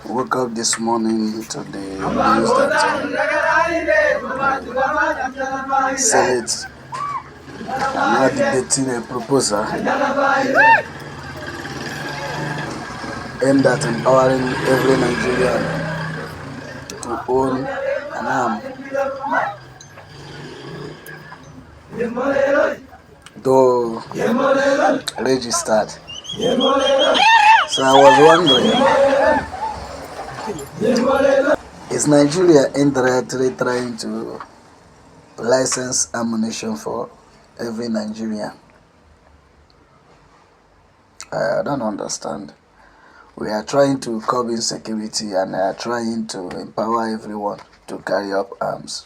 Woke up this morning to the news that Senate are now debating a proposal aimed at empowering every Nigerian to own an arm, though registered. So I was wondering, is Nigeria indirectly trying to license ammunition for every Nigerian? I don't understand. We are trying to curb insecurity and are trying to empower everyone to carry up arms.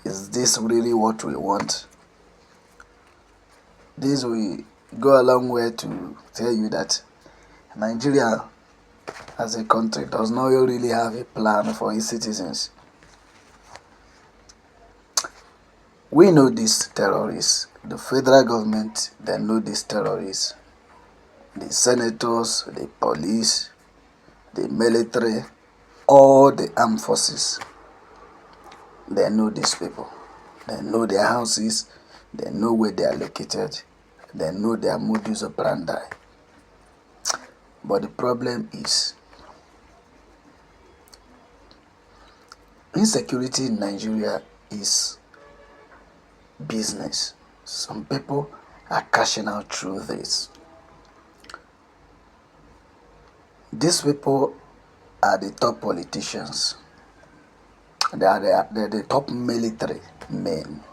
Is this really what we want? This will go a long way to tell you that Nigeria as a country does not really have a plan for its citizens. We know these terrorists. The federal government, they know these terrorists. The senators, the police, the military, all the armed forces, they know these people. They know their houses, they know where they are located, they know their modus operandi. But the problem is, insecurity in Nigeria is business. Some people are cashing out through this. These people are the top politicians. They're the top military men.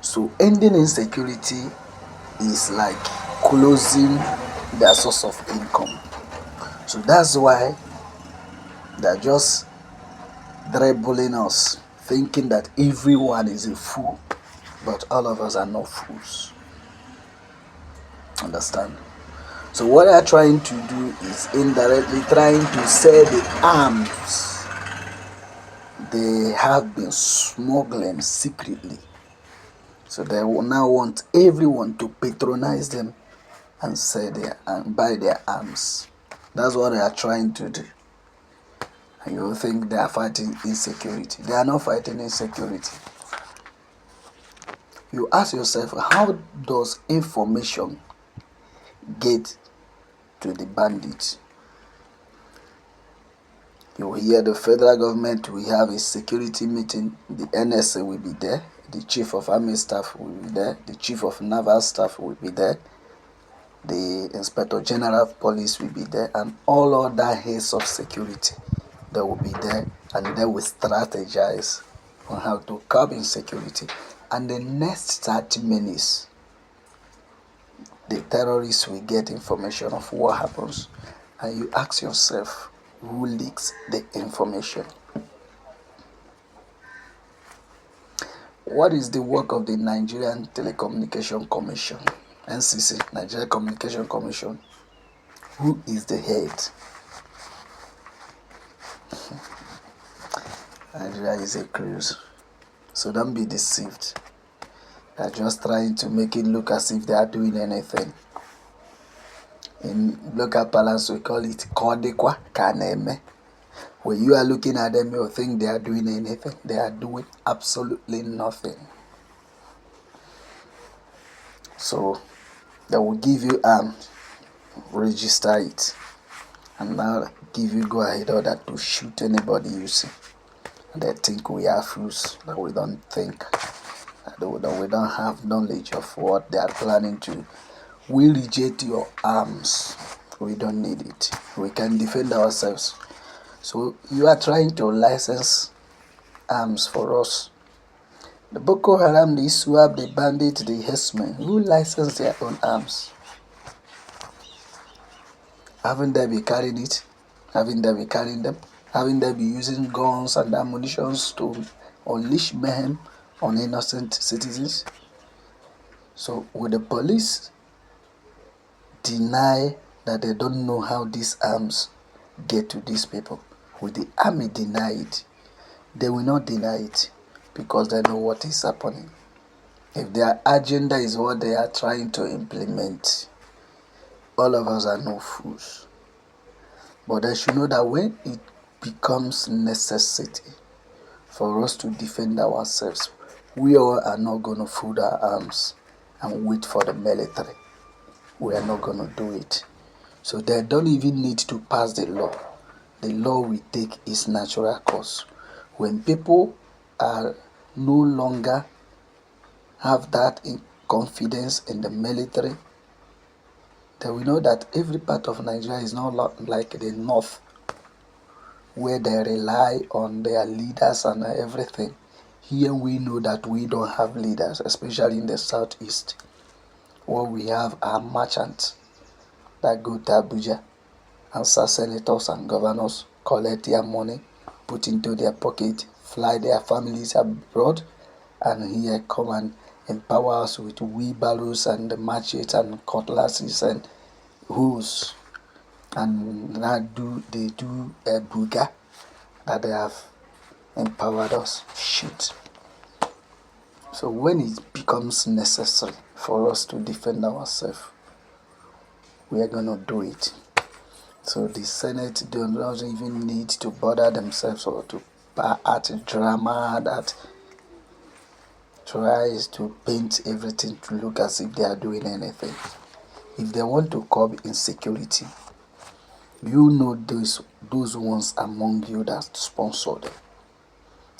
So ending insecurity is like closing their source of income. So that's why they're just dribbling us, thinking that everyone is a fool, but all of us are not fools. Understand? So what they're trying to do is indirectly trying to sell the arms they have been smuggling secretly. So they will now want everyone to patronize them and sell and buy their arms. That's what they are trying to do. And you think they are fighting insecurity. They are not fighting insecurity. You ask yourself, how does information get to the bandits? You will hear the federal government will have a security meeting. The NSA will be there. The chief of army staff will be there. The chief of naval staff will be there. The inspector general of police will be there. And all other heads of security, they will be there. And they will strategize on how to curb insecurity. And the next 30 minutes, the terrorists will get information of what happens. And you ask yourself, who leaks the information? What is the work of the Nigerian Telecommunication Commission, NCC, Nigerian Communication Commission? Who is the head? Nigeria is a cruise, so don't be deceived. They're just trying to make it look as if they are doing anything. In local parlance, we call it Kodekwa Kaneme. When you are looking at them, you think they are doing anything. They are doing absolutely nothing. So they will give you arms, register it, and now give you go ahead order to shoot anybody you see. And they think we are fools, that we don't think, that we don't have knowledge of what they are planning to. We reject your arms. We don't need it. We can defend ourselves. So you are trying to license arms for us. The Boko Haram, the Iswap, the bandits, the herdsmen, who license their own arms? Haven't they be carrying it? Haven't they be carrying them? Haven't they be using guns and ammunition to unleash mayhem on innocent citizens? So will the police deny that they don't know how these arms get to these people? Will the army deny it? They will not deny it because they know what is happening. If their agenda is what they are trying to implement, all of us are no fools. But they should know that when it becomes necessity for us to defend ourselves, we all are not going to fold our arms and wait for the military. We are not going to do it. So they don't even need to pass the law. The law we take its natural course. When people are no longer have that confidence in the military, then we know that every part of Nigeria is not like the north, where they rely on their leaders and everything. Here we know that we don't have leaders, especially in the southeast. What we have are merchants that go to Abuja, answer senators and governors, collect their money, put into their pocket, fly their families abroad, and here come and empower us with wheelbarrows and machetes and cutlasses and hoes. And now they do a buga that they have empowered us. Shoot. So when it becomes necessary for us to defend ourselves, we are going to do it. So the Senate doesn't even need to bother themselves or to act drama that tries to paint everything to look as if they are doing anything. If they want to curb insecurity, you know those ones among you that sponsor them.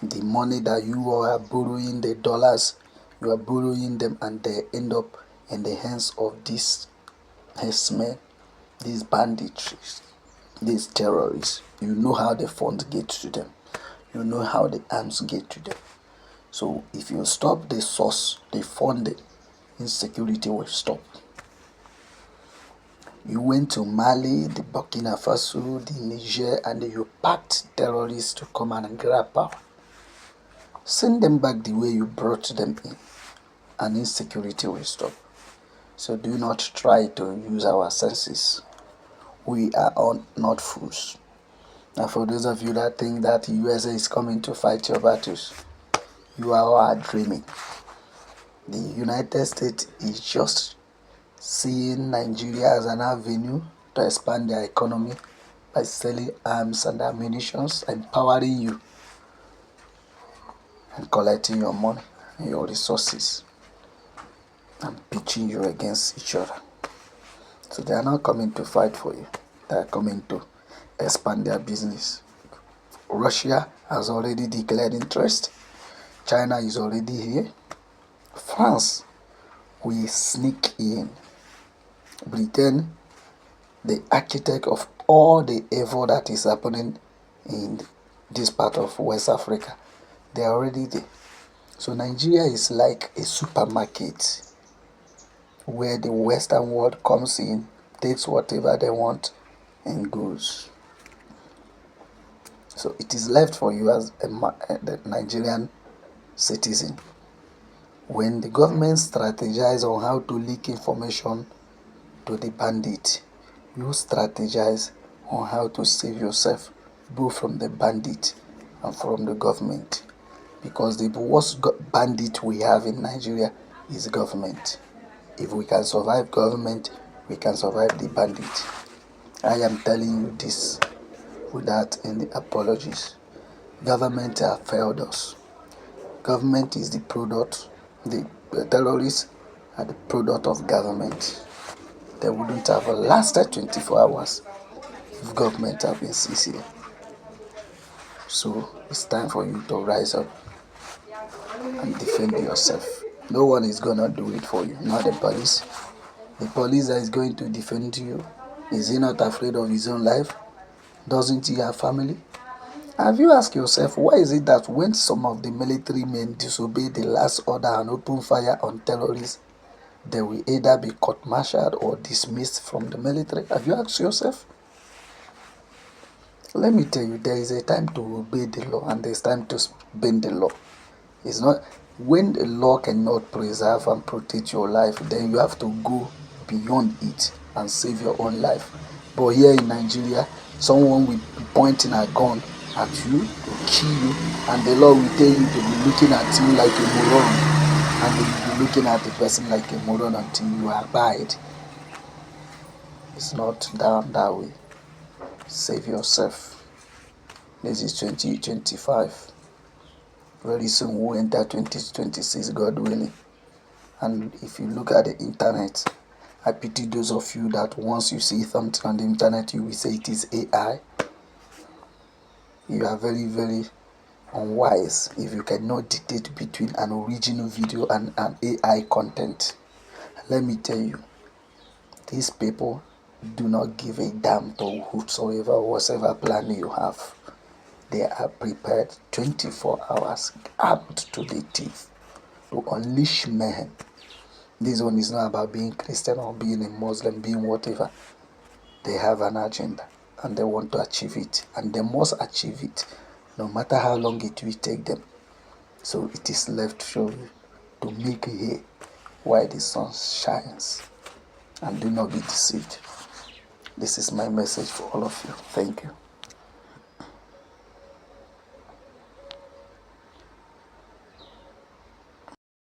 The money that you are borrowing, the dollars, you are borrowing them, and they end up in the hands of these herdsmen, these bandits, these terrorists. You know how the funds get to them. You know how the arms get to them. So if you stop the source, the funding, insecurity will stop. You went to Mali, the Burkina Faso, the Niger, and you packed terrorists to come and grab power. Send them back the way you brought them in, and insecurity will stop. So do not try to use our senses. We are not fools. Now for those of you that think that the USA is coming to fight your battles, you are dreaming. The United States is just seeing Nigeria as an avenue to expand their economy by selling arms and ammunition, empowering you, and collecting your money and your resources and pitching you against each other. So they are not coming to fight for you. They are coming to expand their business. Russia has already declared interest. China is already here. France will sneak in. Britain, the architect of all the evil that is happening in this part of West Africa, they are already there. So Nigeria is like a supermarket where the Western world comes in, takes whatever they want, and goes. So it is left for you as the Nigerian citizen. When the government strategize on how to leak information to the bandit, you strategize on how to save yourself both from the bandit and from the government. Because the worst bandit we have in Nigeria is government. If we can survive government, we can survive the bandit. I am telling you this without any apologies. Government have failed us. Government is the product, the terrorists are the product of government. They wouldn't have lasted 24 hours if government had been sincere. So it's time for you to rise up and defend yourself. No one is gonna do it for you, not the police. The police that is going to defend you, is he not afraid of his own life? Doesn't he have family? Have you asked yourself, why is it that when some of the military men disobey the last order and open fire on terrorists, they will either be court-martialed or dismissed from the military? Have you asked yourself? Let me tell you, there is a time to obey the law and there is time to bend the law. It's not when the law cannot preserve and protect your life, then you have to go beyond it and save your own life. But here in Nigeria, someone will be pointing a gun at you to kill you, and the law will tell you to be looking at you like a moron, and they will be looking at the person like a moron until you abide. It's not done that way. Save yourself. This is 2025. Very soon we'll enter 2026, God willing. And if you look at the internet, I pity those of you that once you see something on the internet, you will say it is AI. You are very, very unwise if you cannot dictate between an original video and an AI content. Let me tell you, these people do not give a damn to whosoever, whatever plan you have. They are prepared 24 hours armed to the teeth to unleash mayhem. This one is not about being Christian or being a Muslim, being whatever. They have an agenda and they want to achieve it, and they must achieve it no matter how long it will take them. So it is left for you to make hay while the sun shines, and do not be deceived. This is my message for all of you. Thank you.